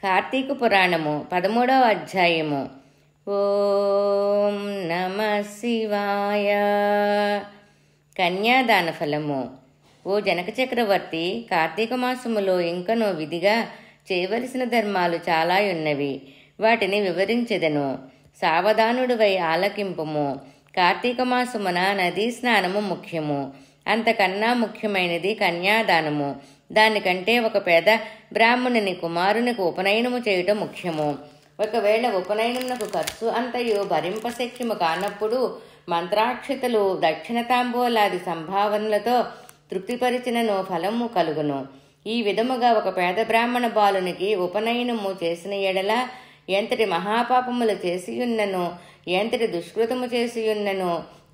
కార్తీక పురాణము 13వ అధ్యాయము. ఓం నమ శివాయ. కన్యాదాన ఫలము. ఓ జనక చక్రవర్తి, కార్తీక మాసములో ఇంకనూ విధిగా చేయవలసిన ధర్మాలు చాలా ఉన్నవి. వాటిని వివరించెదను. సావధానుడివై ఆలకింపుము. కార్తీక మాసమున నదీ స్నానము ముఖ్యము. అంతకన్నా ముఖ్యమైనది కన్యాదానము. దానికంటే ఒక పేద బ్రాహ్మణుని కుమారునికి ఉపనయనము చేయటం ముఖ్యము. ఒకవేళ ఉపనయనమునకు ఖర్చు అంతయు భరింపశక్యము కానప్పుడు మంత్రాక్షతలు, దక్షిణ తాంబూలాది సంభావనలతో తృప్తిపరిచినను ఫలము కలుగును. ఈ విధముగా ఒక పేద బ్రాహ్మణ బాలునికి ఉపనయనము చేసిన ఎడల ఎంతటి మహాపాపములు చేసియున్నను, ఎంతటి దుష్కృతము చేసియున్నను,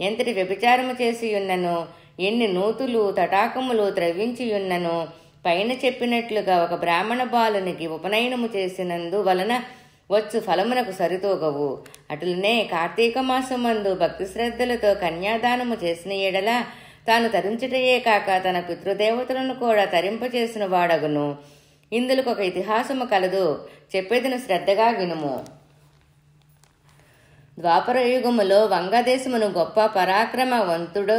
ఎంతటి వ్యభిచారము చేసియున్నను, ఎన్ని నూతులు తటాకములు త్రవ్వించియున్నను, పైన చెప్పినట్లుగా ఒక బ్రాహ్మణ బాలునికి ఉపనయనము చేసినందు వలన వచ్చు ఫలమునకు సరితూగవు. అటులనే కార్తీక మాసమందు భక్తి శ్రద్ధలతో కన్యాదానము చేసిన ఎడల తాను తరించుటయే కాక తన పితృదేవతలను కూడా తరింపచేసిన వాడగును. ఇందులో ఒక ఇతిహాసము కలదు, చెప్పేదను శ్రద్ధగా వినుము. ద్వాపరయుగములో వంగదేశమును గొప్ప పరాక్రమవంతుడు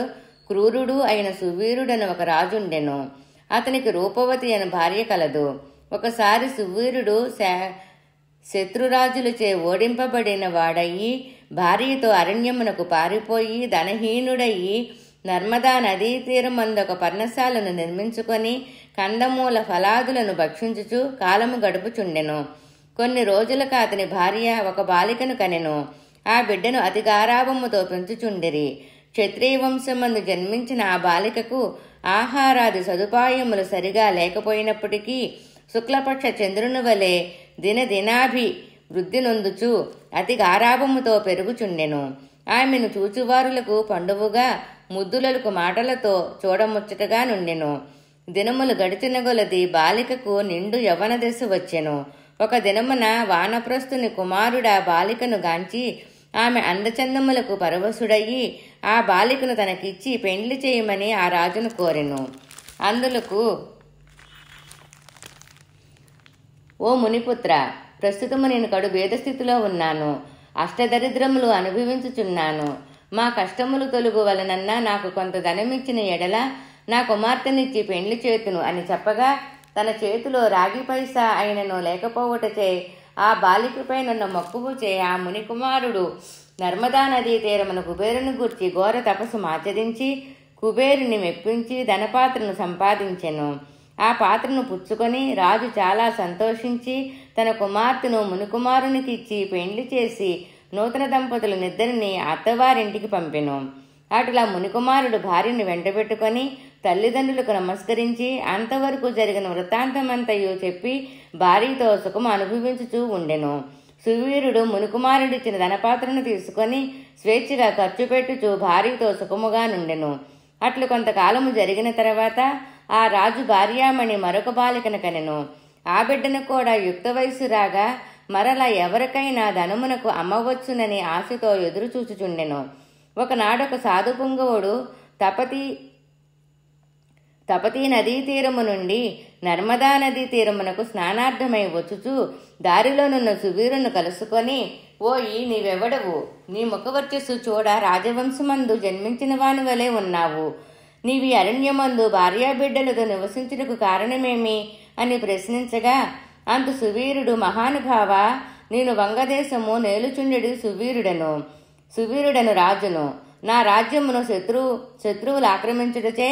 క్రూరుడు అయిన సువీరుడని ఒక రాజుండెను. అతనికి రూపవతి అని భార్య కలదు. ఒకసారి సువీరుడు శత్రురాజులచే ఓడింపబడిన వాడయి భార్యతో అరణ్యమునకు పారిపోయి ధనహీనుడయి నర్మదా నదీ తీరమందొక పర్ణశాలను నిర్మించుకొని కందమూల ఫలాదులను భక్షించుచు కాలము గడుపుచుండెను. కొన్ని రోజులకు అతని భార్య ఒక బాలికను కనెను. ఆ బిడ్డను అతి గారాభముతో పెంచుచుండిరి. క్షత్రియ వంశమందు జన్మించిన ఆ బాలికకు ఆహారాది సదుపాయములు సరిగా లేకపోయినప్పటికీ శుక్లపక్ష చంద్రుని వలె దినదినాభి వృద్ధి నొందుచు అతి గారాభముతో పెరుగుచుండెను. ఆమెను చూచువారులకు పండువుగా ముద్దులకు మాటలతో చూడముచ్చటగా నుండెను. దినములు గడిచిన కొలది బాలికకు నిండు యవ్వన దశ వచ్చెను. ఒక దినమున వానప్రస్థుని కుమారుడా బాలికను గాంచి ఆమె అందచందములకు పరవశుడయ్యి ఆ బాలికను తనకిచ్చి పెండ్లి చేయమని ఆ రాజును కోరెను. అందులకు, ఓ మునిపుత్ర, ప్రస్తుతము నేను కడు భేదస్థితిలో ఉన్నాను. అష్టదరిద్రములు అనుభవించుచున్నాను. మా కష్టములు తొలుగు వలనన్నా నాకు కొంత ధనమిచ్చిన ఎడల నా కుమార్తెనిచ్చి పెండ్లి చేతును అని చెప్పగా తన చేతిలో రాగి పైసా అయినను లేకపోవటచే ఆ బాలికపై నన్ను మక్కువచే ఆ మునికుమారుడు నర్మదా నదీ తీరమున కుబేరుని గూర్చి ఘోర తపస్సు ఆచరించి కుబేరుని మెప్పించి ధనపాత్రను సంపాదించెను. ఆ పాత్రను పుచ్చుకొని రాజు చాలా సంతోషించి తన కుమార్తెను మునికుమారునికి ఇచ్చి పెండ్లి చేసి నూతన దంపతులనిద్దరిని అత్తవారింటికి పంపెను. అటులా మునికుమారుడు భార్యను వెంటబెట్టుకొని తల్లిదండ్రులకు నమస్కరించి అంతవరకు జరిగిన వృత్తాంతమంతయు చెప్పి భార్యతో సుఖము అనుభవించుచూ ఉండెను. సువీరుడు మునికుమారుడిచ్చిన ధనపాత్రను తీసుకొని స్వేచ్ఛగా ఖర్చు పెట్టుచూ భార్యతో సుఖముగా నుండెను. అట్లు కొంతకాలము జరిగిన తర్వాత ఆ రాజు భార్యామణి మరొక బాలికను కనెను. ఆ బిడ్డను కూడా యుక్త వయసు రాగా మరలా ఎవరికైనా ధనమునకు అమ్మవచ్చునని ఆశతో ఎదురు చూచుచుండెను. ఒకనాడొక సాధు పుంగవుడు తపతీ నదీ తీరము నుండి నర్మదా నదీ తీరమునకు స్నానార్థమై వచ్చుచూ దారిలోనున్న సువీరును కలుసుకొని, ఓయి నీవెవడవు? నీ ముఖవర్చస్సు చూడ రాజవంశమందు జన్మించిన వాని వలె ఉన్నావు. నీవి అరణ్యమందు భార్యాబిడ్డలతో నివసించుటకు కారణమేమి అని ప్రశ్నించగా అందు సువీరుడు, మహానుభావ, నేను వంగదేశము నేలుచుండెడు సువీరుడను రాజును. నా రాజ్యమును శత్రువులు ఆక్రమించుటచే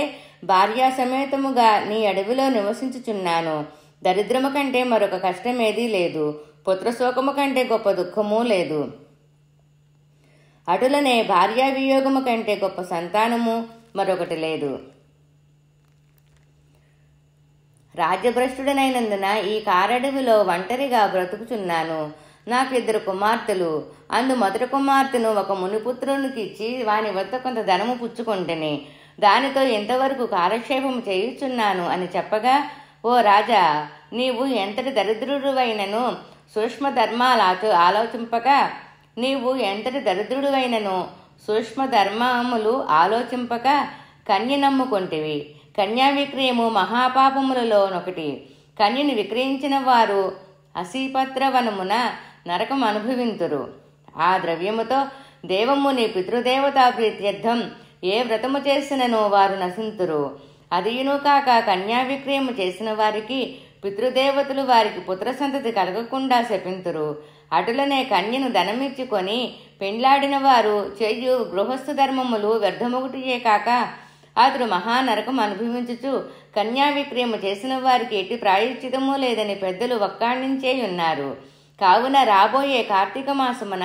భార్యా సమేతముగా నీ అడవిలో నివసించుచున్నాను. దరిద్రము కంటే మరొక కష్టమేదీ లేదు. పుత్రశోకము కంటే గొప్ప దుఃఖము లేదు. అటులనే భార్యా వియోగము కంటే గొప్ప సంతానము మరొకటి లేదు. రాజ్యభ్రష్టుడనైనందున ఈ కారడవిలో ఒంటరిగా బ్రతుకుచున్నాను. నాకు 2 కుమార్తెలు. అందు మొదటి కుమార్తెను ఒక మునిపుత్రునికి ఇచ్చి వాని వద్ద కొంత ధనము పుచ్చుకొంటిని. దానితో ఇంతవరకు కాలక్షేపము చేయుచున్నాను అని చెప్పగా, ఓ రాజా, నీవు ఎంతటి దరిద్రుడువైనను సూక్ష్మ ధర్మములు ఆలోచింపక కన్య నమ్ముకొంటివి. కన్యా విక్రయము మహాపాపములలో ఒకటి. కన్యను విక్రయించిన వారు అసీపత్రవనమున నరకం అనుభవింతురు. ఆ ద్రవ్యముతో దేవముని పితృదేవతా ప్రీత్యర్థం ఏ వ్రతము చేసిననో వారు నశింతురు. అదియును కాక కన్యా విక్రయము చేసిన వారికి పితృదేవతలు వారికి పుత్రసంతతి కలగకుండా శపింతురు. అటులనే కన్యను ధనమిచ్చుకొని పెండ్లాడిన వారు చేయు గృహస్థ ధర్మములు వ్యర్థమొకటియే కాక అతడు మహానరకం అనుభవించుచు కన్యా విక్రయము చేసిన వారికి ఎట్టి ప్రాయశ్చితము లేదని పెద్దలు వక్కాణించే ఉన్నారు. కావున రాబోయే కార్తీక మాసమున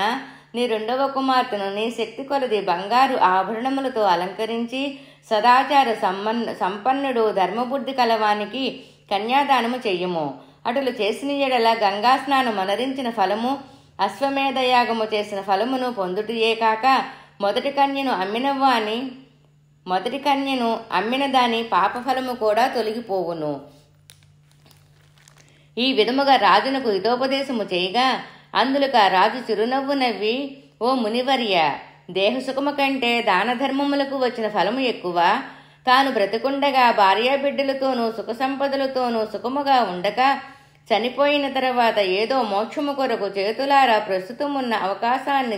నీ రెండవ కుమార్తెను నీ శక్తి కొలది బంగారు ఆభరణములతో అలంకరించి సదాచార సంపన్నుడు ధర్మబుద్ధి కలవానికి కన్యాదానము చెయ్యము. అటులు చేసిన ఎడల గంగా స్నానం అనరించిన ఫలము అశ్వమేధయాగము చేసిన ఫలమును పొందుటయే కాక మొదటి కన్యను అమ్మిన దాని పాపఫలము కూడా తొలగిపోవును. ఈ విధముగా రాజునకు హితోపదేశము చేయగా అందులకు ఆ రాజు చిరునవ్వు నవ్వి, ఓ మునివర్య, దేహసుఖము కంటే దాన ధర్మములకు వచ్చిన ఫలము ఎక్కువ. తాను బ్రతికుండగా భార్యాబిడ్డలతోనూ సుఖ సంపదలతోనూ సుఖముగా ఉండక చనిపోయిన తర్వాత ఏదో మోక్షము కొరకు చేతులారా ప్రస్తుతమున్న అవకాశాన్ని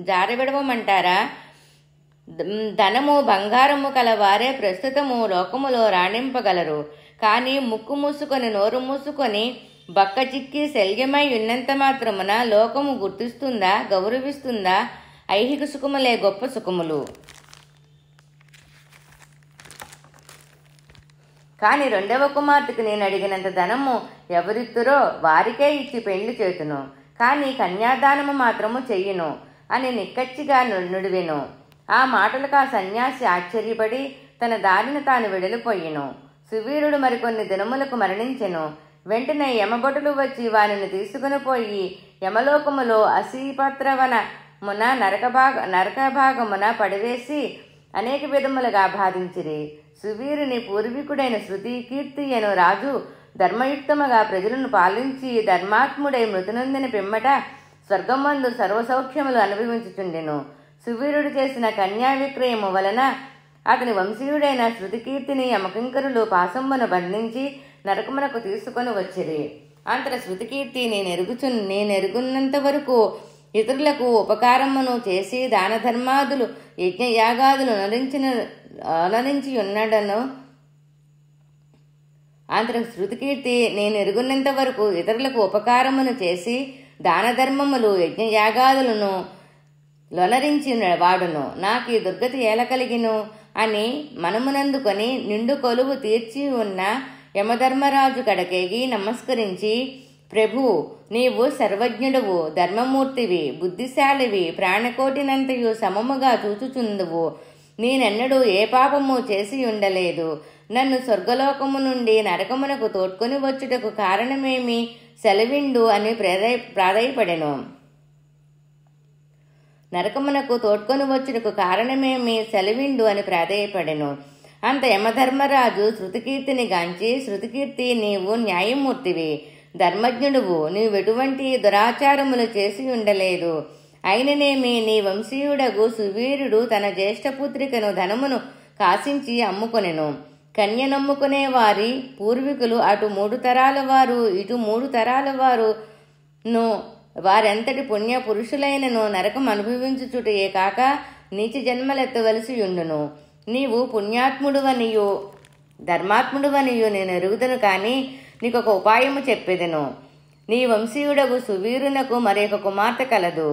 జారవిడవమంటారా? ధనము బంగారము కలవారే ప్రస్తుతము లోకములో రాణింపగలరు. కానీ ముక్కు మూసుకొని నోరు మూసుకొని బక్క చిక్కి శల్యమై ఉన్నంత మాత్రమున లోకము గుర్తిస్తుందా, గౌరవిస్తుందా? ఐహిక సుఖములే గొప్ప సుఖములు. కానీ రెండవ కుమార్తెకు నేను అడిగినంత ధనము ఎవరిత్తురో వారికే ఇచ్చి పెళ్లి చేతును, కానీ కన్యాదానము మాత్రము చెయ్యును అని నిక్కచ్చిగా నుడివెను. ఆ మాటలకు ఆ సన్యాసి ఆశ్చర్యపడి తన దారిని తాను వెడలిపోయిను. సువీరుడు మరికొన్ని దినములకు మరణించెను. వెంటనే యమభటులు వచ్చి వారిని తీసుకుని పోయి యమలోకములో అసీపత్రవనమున నరకభాగమున పడివేసి అనేక విధములుగా బాధించిరి. సువీరుని పూర్వీకుడైన శృతి కీర్తి అను రాజు ధర్మయుక్తముగా ప్రజలను పాలించి ధర్మాత్ముడై మృతునందిన పిమ్మట స్వర్గమందు సర్వసౌఖ్యములు అనుభవించుచుండెను. సువీరుడు చేసిన కన్యా విక్రయము వలన అతని వంశీయుడైన శృతికీర్తిని యమకింకరులు పాశంబున బంధించి నరకమునకు తీసుకొని వచ్చిరి. అంతట శృతికీర్తి నేనెరుగున్నంత వరకు ఇతరులకు ఉపకారమును చేసి దాన ధర్మాదులు యజ్ఞయాగాదులు అలరించి ఉన్నడను. అంతట శృతికీర్తి నేనెరుగున్నంత వరకు ఇతరులకు ఉపకారమును చేసి దాన ధర్మములు యజ్ఞయాగాదులను లొనరించిన వాడును. నాకు ఈ దుర్గతి ఏల కలిగిను అని మనమునందుకొని నిండు కొలువు తీర్చి ఉన్న యమధర్మరాజు కడకేగి నమస్కరించి, ప్రభు, నీవు సర్వజ్ఞుడువు, ధర్మమూర్తివి, బుద్ధిశాలివి, ప్రాణకోటినంతయు సమముగా చూచుచుందువు. నేనెన్నడూ ఏ పాపము చేసి ఉండలేదు. నన్ను స్వర్గలోకము నుండి నరకమునకు తోడ్కొని వచ్చుటకు కారణమేమి సెలవిండు అని ప్రాధేయపడెను. నరకమునకు తోడ్కొని వచ్చుటకు కారణమేమి సెలవిండు అని ప్రాధేయపడెను. అంత యమధర్మరాజు శృతికీర్తిని గాంచి, శృతికీర్తి, నీవు న్యాయమూర్తివి, ధర్మజ్ఞుడువు, నీవెటువంటి దురాచారములు చేసి ఉండలేదు. అయిననేమి నీ వంశీయుడగు సువీరుడు తన జ్యేష్ఠపుత్రికను ధనమును కాసించి అమ్ముకొనెను. కన్యనమ్ముకునే వారి పూర్వీకులు అటు 3 తరాల వారు ఇటు 3 తరాల వారును వారెంతటి పుణ్య పురుషులైనను నరకం అనుభవించుచుటయే కాక నీచ జన్మలెత్తవలసి ఉండును. నీవు పుణ్యాత్ముడువనియు ధర్మాత్ముడువనియు నేను ఎరుగుదను. కానీ నీకొక ఉపాయము చెప్పెదను. నీ వంశీయుడగు సువీరునకు మరొక కుమార్తె కలదు.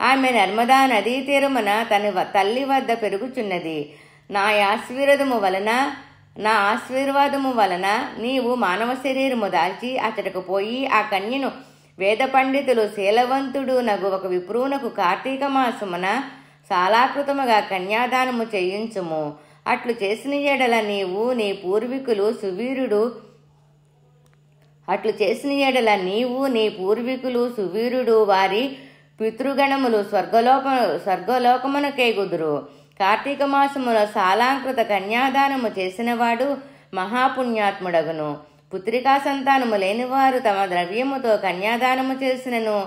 ఆమె నర్మదా నదీ తీరమున తన తల్లి వద్ద పెరుగుచున్నది. నా ఆశీర్వాదము వలన నీవు మానవ శరీరము దాల్చి అతడకు పోయి ఆ కన్యను వేద పండితులు శీలవంతుడు నగు ఒక విప్రునకు కార్తీక మాసమున సాలాకృతముగా కన్యాదానము చేయించుము. అట్లు చేసిన ఎడల నీవు నీ పూర్వీకులు సువీరుడు వారి పితృగణములు స్వర్గలోకమునకేగుదురు. కార్తీక మాసములో సాలాంకృత కన్యాదానము చేసినవాడు మహాపుణ్యాత్ముడగును. పుత్రికా సంతానము లేనివారు తమ ద్రవ్యముతో కన్యాదానము చేసినను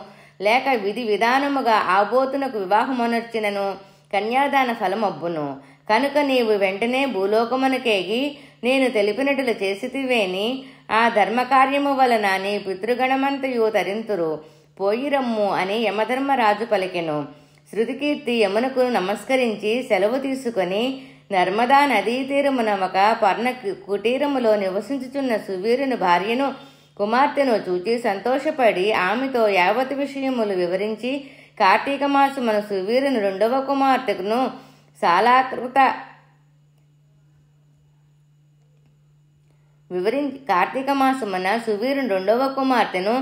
లేక విధి విధానముగా ఆబోతునకు వివాహమునర్చినను కన్యాదాన ఫలమబ్బును. కనుక నీవు వెంటనే భూలోకమునకేగి నేను తెలిపినట్లు చేసితివేని ఆ ధర్మకార్యము వలన నీ పితృగణమంతయు తరింతురు, పోయిరమ్ము అని యమధర్మరాజు పలికెను. శృతికీర్తి యమునకు నమస్కరించి సెలవు తీసుకొని నర్మదా నదీ తీరమున ఒక పర్ణ కుటీరములో నివసించుచున్న సువీరుని భార్యను కుమార్తెను చూచి సంతోషపడి ఆమెతో యావత్ విషయములు వివరించి కార్తీక మాసమున సువీరుని రెండవ కుమార్తెను కార్తీక మాసమున సువీరుని రెండవ కుమార్తెను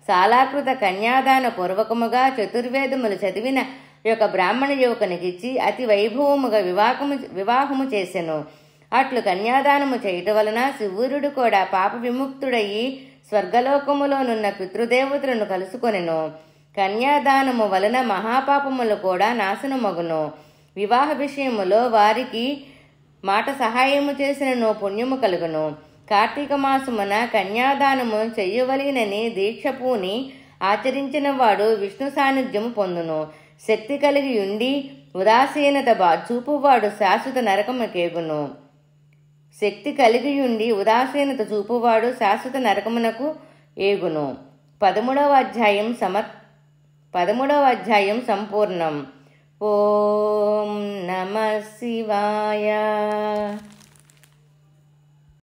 సాలాకృత కన్యాదాన పూర్వకముగా చతుర్వేదములు చదివిన యొక్క బ్రాహ్మణ యువకునికిచ్చి అతి వైభవముగా వివాహము చేసెను. అట్లు కన్యాదానము చేయటం వలన సువీరుడు కూడా పాప విముక్తుడయి స్వర్గలోకములోనున్న పితృదేవతలను కలుసుకొనెను. కన్యాదానము వలన మహాపాపములు కూడా నాశనమగును. వివాహ విషయములో వారికి మాట సహాయము చేసిన పుణ్యము కలుగును. కార్తీక మాసమున కన్యాదానము చెయ్యవలెనని దీక్ష పూని ఆచరించిన వాడు విష్ణు సాన్నిధ్యము పొందును. శక్తి కలిగి ఉండి ఉదాసీనత చూపువాడు శాశ్వత నరకముకేగును. శక్తి కలిగి ఉండి ఉదాసీనత చూపువాడు శాశ్వత నరకమునకు ఏగును. 13వ అధ్యాయం సంపూర్ణం. ఓం నమః శివాయ.